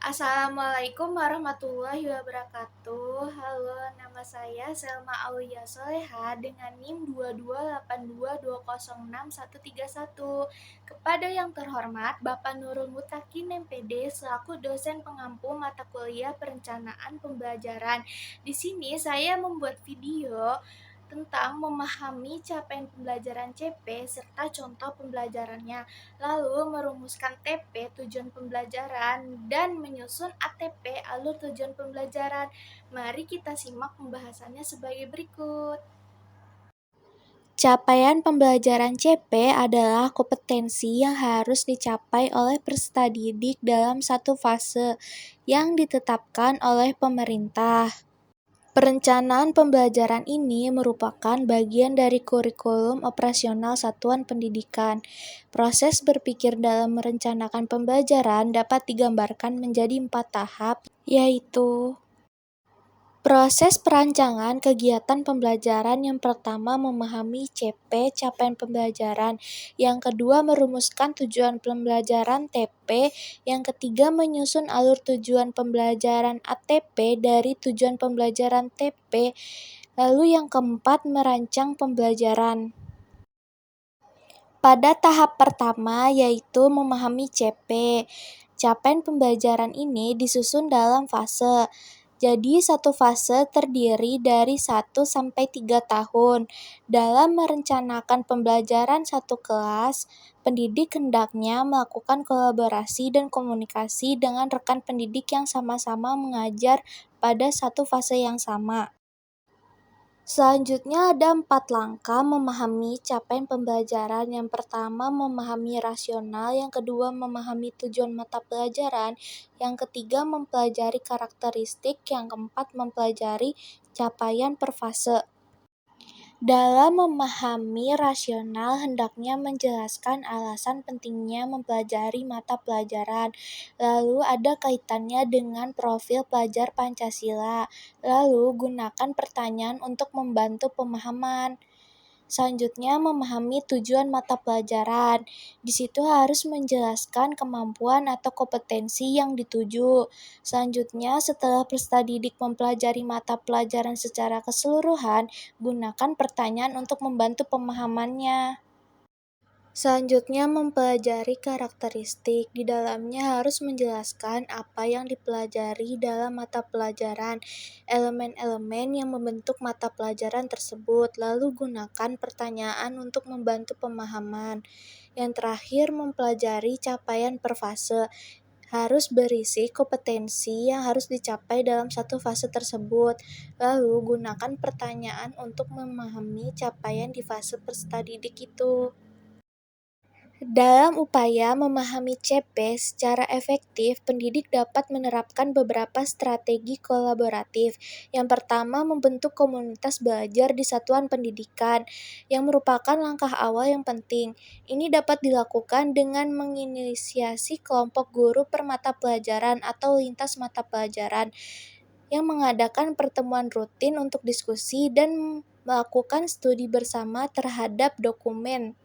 Assalamualaikum warahmatullahi wabarakatuh. Halo, nama saya Selma Aulia Soleha dengan NIM 2282206131. Kepada yang terhormat Bapak Nurul Mutakin MPD selaku dosen pengampu mata kuliah perencanaan pembelajaran. Di sini saya membuat video tentang memahami capaian pembelajaran CP serta contoh pembelajarannya, lalu merumuskan TP tujuan pembelajaran dan menyusun ATP alur tujuan pembelajaran. Mari kita simak pembahasannya sebagai berikut. Capaian pembelajaran CP adalah kompetensi yang harus dicapai oleh peserta didik dalam satu fase yang ditetapkan oleh pemerintah. Perencanaan pembelajaran ini merupakan bagian dari kurikulum operasional satuan pendidikan. Proses berpikir dalam merencanakan pembelajaran dapat digambarkan menjadi 4 tahap, yaitu proses perancangan kegiatan pembelajaran. Yang pertama, memahami CP, capaian pembelajaran. Yang kedua, merumuskan tujuan pembelajaran TP. Yang ketiga, menyusun alur tujuan pembelajaran ATP dari tujuan pembelajaran TP. Lalu yang keempat, merancang pembelajaran. Pada tahap pertama, yaitu memahami CP. Capaian pembelajaran ini disusun dalam fase. Jadi, satu fase terdiri dari 1-3 tahun. Dalam merencanakan pembelajaran satu kelas, pendidik hendaknya melakukan kolaborasi dan komunikasi dengan rekan pendidik yang sama-sama mengajar pada satu fase yang sama. Selanjutnya ada 4 langkah memahami capaian pembelajaran. Yang pertama, memahami rasional. Yang kedua, memahami tujuan mata pelajaran. Yang ketiga, mempelajari karakteristik. Yang keempat, mempelajari capaian per fase. Dalam memahami rasional, hendaknya menjelaskan alasan pentingnya mempelajari mata pelajaran. Lalu ada kaitannya dengan profil pelajar Pancasila. Lalu gunakan pertanyaan untuk membantu pemahaman. Selanjutnya, memahami tujuan mata pelajaran. Di situ harus menjelaskan kemampuan atau kompetensi yang dituju. Selanjutnya, setelah peserta didik mempelajari mata pelajaran secara keseluruhan, gunakan pertanyaan untuk membantu pemahamannya. Selanjutnya, mempelajari karakteristik. Di dalamnya harus menjelaskan apa yang dipelajari dalam mata pelajaran, elemen-elemen yang membentuk mata pelajaran tersebut, lalu gunakan pertanyaan untuk membantu pemahaman. Yang terakhir, mempelajari capaian per fase. Harus berisi kompetensi yang harus dicapai dalam satu fase tersebut. Lalu gunakan pertanyaan untuk memahami capaian di fase peserta didik itu. Dalam upaya memahami CP secara efektif, pendidik dapat menerapkan beberapa strategi kolaboratif. Yang pertama, membentuk komunitas belajar di satuan pendidikan, yang merupakan langkah awal yang penting. Ini dapat dilakukan dengan menginisiasi kelompok guru per mata pelajaran atau lintas mata pelajaran, yang mengadakan pertemuan rutin untuk diskusi dan melakukan studi bersama terhadap dokumen.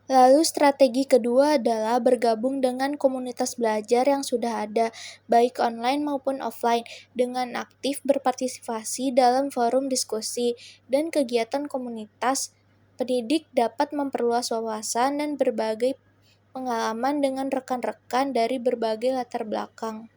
Lalu strategi kedua adalah bergabung dengan komunitas belajar yang sudah ada, baik online maupun offline, dengan aktif berpartisipasi dalam forum diskusi dan kegiatan komunitas. Pendidik dapat memperluas wawasan dan berbagai pengalaman dengan rekan-rekan dari berbagai latar belakang.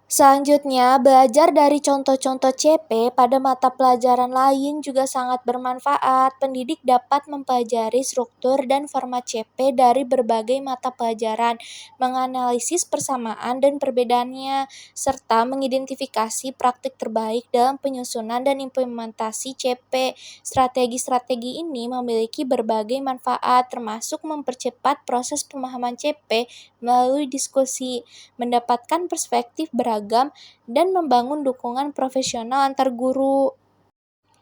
Selanjutnya, belajar dari contoh-contoh CP pada mata pelajaran lain juga sangat bermanfaat. Pendidik dapat mempelajari struktur dan format CP dari berbagai mata pelajaran, menganalisis persamaan dan perbedaannya, serta mengidentifikasi praktik terbaik dalam penyusunan dan implementasi CP. Strategi-strategi ini memiliki berbagai manfaat, termasuk mempercepat proses pemahaman CP melalui diskusi, mendapatkan perspektif beragam, dan membangun dukungan profesional antar guru.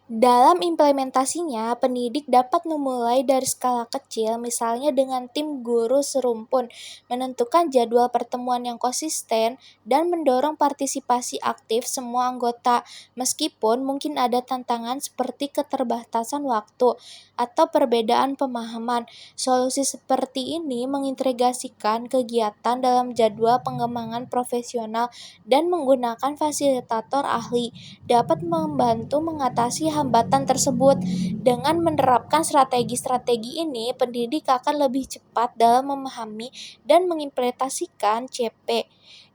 Dalam implementasinya, pendidik dapat memulai dari skala kecil, misalnya dengan tim guru serumpun, menentukan jadwal pertemuan yang konsisten, dan mendorong partisipasi aktif semua anggota, meskipun mungkin ada tantangan seperti keterbatasan waktu atau perbedaan pemahaman. Solusi seperti ini mengintegrasikan kegiatan dalam jadwal pengembangan profesional dan menggunakan fasilitator ahli dapat membantu mengatasi hambatan tersebut. Dengan menerapkan strategi-strategi ini, pendidik akan lebih cepat dalam memahami dan mengimplementasikan CP,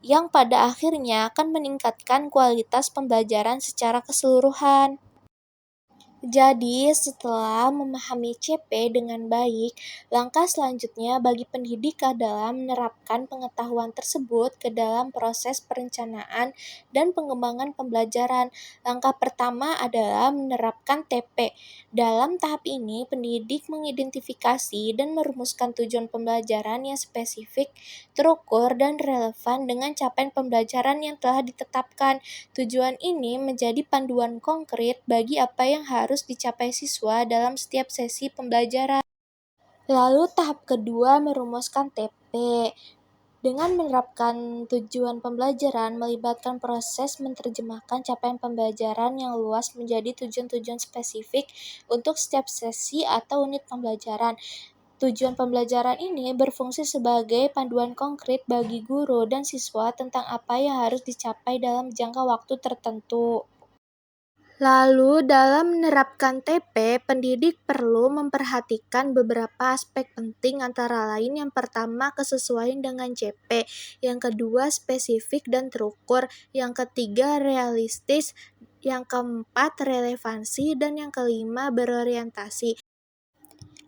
yang pada akhirnya akan meningkatkan kualitas pembelajaran secara keseluruhan. Jadi, setelah memahami CP dengan baik, langkah selanjutnya bagi pendidik adalah menerapkan pengetahuan tersebut ke dalam proses perencanaan dan pengembangan pembelajaran. Langkah pertama adalah menerapkan TP. Dalam tahap ini, pendidik mengidentifikasi dan merumuskan tujuan pembelajaran yang spesifik, terukur, dan relevan dengan capaian pembelajaran yang telah ditetapkan. Tujuan ini menjadi panduan konkret bagi apa yang harus dicapai siswa dalam setiap sesi pembelajaran. Lalu tahap kedua merumuskan TP. Dengan menerapkan tujuan pembelajaran, melibatkan proses menerjemahkan capaian pembelajaran yang luas menjadi tujuan-tujuan spesifik untuk setiap sesi atau unit pembelajaran. Tujuan pembelajaran ini berfungsi sebagai panduan konkret bagi guru dan siswa tentang apa yang harus dicapai dalam jangka waktu tertentu. Lalu, dalam menerapkan TP, pendidik perlu memperhatikan beberapa aspek penting antara lain yang pertama kesesuaian dengan CP, yang kedua spesifik dan terukur, yang ketiga realistis, yang keempat relevansi, dan yang kelima berorientasi.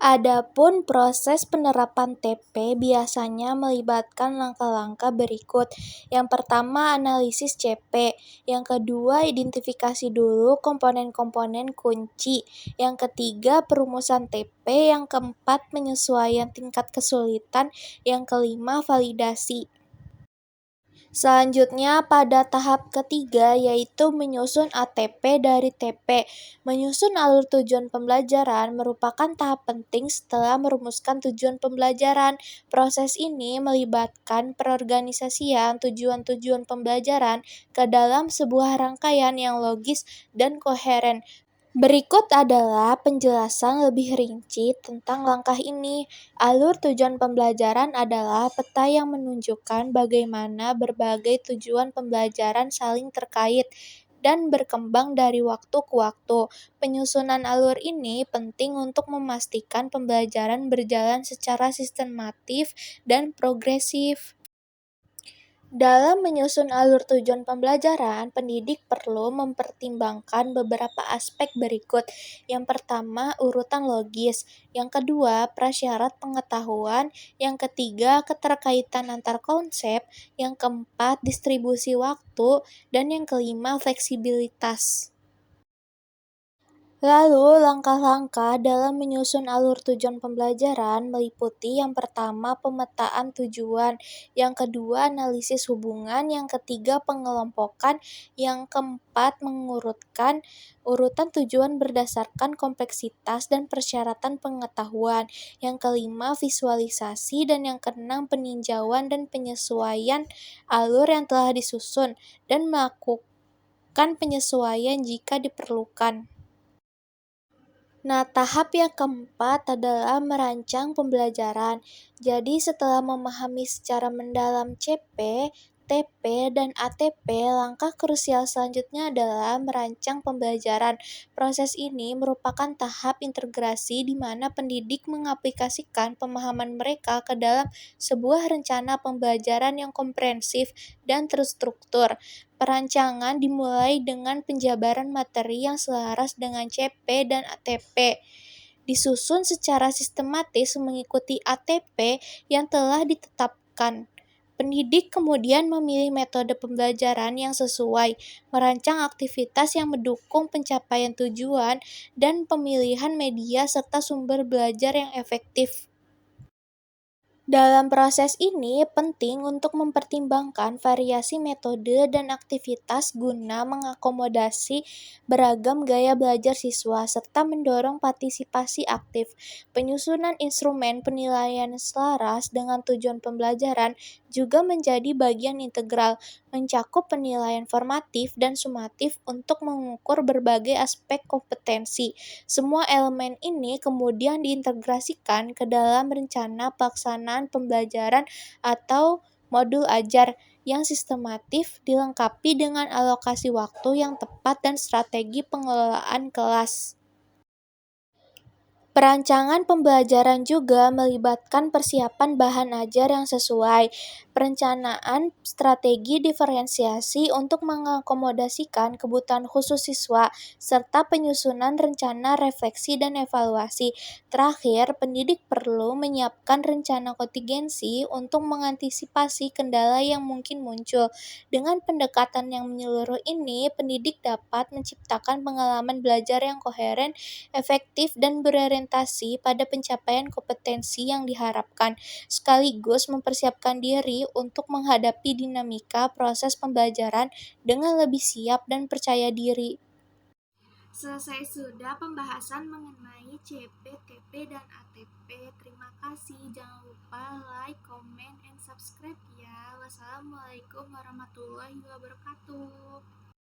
Adapun proses penerapan TP biasanya melibatkan langkah-langkah berikut. Yang pertama, analisis CP. Yang kedua, identifikasi dulu komponen-komponen kunci. Yang ketiga, perumusan TP. Yang keempat, penyesuaian tingkat kesulitan. Yang kelima, validasi. Selanjutnya, pada tahap ketiga, yaitu menyusun ATP dari TP. Menyusun alur tujuan pembelajaran merupakan tahap penting setelah merumuskan tujuan pembelajaran. Proses ini melibatkan perorganisasian tujuan-tujuan pembelajaran ke dalam sebuah rangkaian yang logis dan koheren. Berikut adalah penjelasan lebih rinci tentang langkah ini. Alur tujuan pembelajaran adalah peta yang menunjukkan bagaimana berbagai tujuan pembelajaran saling terkait dan berkembang dari waktu ke waktu. Penyusunan alur ini penting untuk memastikan pembelajaran berjalan secara sistematif dan progresif. Dalam menyusun alur tujuan pembelajaran, pendidik perlu mempertimbangkan beberapa aspek berikut. Yang pertama, urutan logis. Yang kedua, prasyarat pengetahuan. Yang ketiga, keterkaitan antar konsep. Yang keempat, distribusi waktu. Dan yang kelima, fleksibilitas. Lalu, langkah-langkah dalam menyusun alur tujuan pembelajaran meliputi yang pertama pemetaan tujuan, yang kedua analisis hubungan, yang ketiga pengelompokan, yang keempat mengurutkan urutan tujuan berdasarkan kompleksitas dan persyaratan pengetahuan, yang kelima visualisasi, dan yang keenam peninjauan dan penyesuaian alur yang telah disusun, dan melakukan penyesuaian jika diperlukan. Nah, tahap yang keempat adalah merancang pembelajaran. Jadi, setelah memahami secara mendalam CP, TP, dan ATP, langkah krusial selanjutnya adalah merancang pembelajaran. Proses ini merupakan tahap integrasi di mana pendidik mengaplikasikan pemahaman mereka ke dalam sebuah rencana pembelajaran yang komprehensif dan terstruktur. Perancangan dimulai dengan penjabaran materi yang selaras dengan CP dan ATP. Disusun secara sistematis mengikuti ATP yang telah ditetapkan. Pendidik kemudian memilih metode pembelajaran yang sesuai, merancang aktivitas yang mendukung pencapaian tujuan, dan pemilihan media serta sumber belajar yang efektif. Dalam proses ini, penting untuk mempertimbangkan variasi metode dan aktivitas guna mengakomodasi beragam gaya belajar siswa, serta mendorong partisipasi aktif. Penyusunan instrumen penilaian selaras dengan tujuan pembelajaran juga menjadi bagian integral, mencakup penilaian formatif dan sumatif untuk mengukur berbagai aspek kompetensi. Semua elemen ini kemudian diintegrasikan ke dalam rencana pelaksanaan pembelajaran atau modul ajar yang sistematif dilengkapi dengan alokasi waktu yang tepat dan strategi pengelolaan kelas. Perancangan pembelajaran juga melibatkan persiapan bahan ajar yang sesuai, perencanaan strategi diferensiasi untuk mengakomodasikan kebutuhan khusus siswa, serta penyusunan rencana refleksi dan evaluasi. Terakhir, pendidik perlu menyiapkan rencana kontingensi untuk mengantisipasi kendala yang mungkin muncul. Dengan pendekatan yang menyeluruh ini, pendidik dapat menciptakan pengalaman belajar yang koheren, efektif, dan berorientasi pada pencapaian kompetensi yang diharapkan, sekaligus mempersiapkan diri untuk menghadapi dinamika proses pembelajaran dengan lebih siap dan percaya diri. Selesai sudah pembahasan mengenai CP, TP, dan ATP. Terima kasih. Jangan lupa like, comment, and subscribe ya. Wassalamualaikum warahmatullahi wabarakatuh.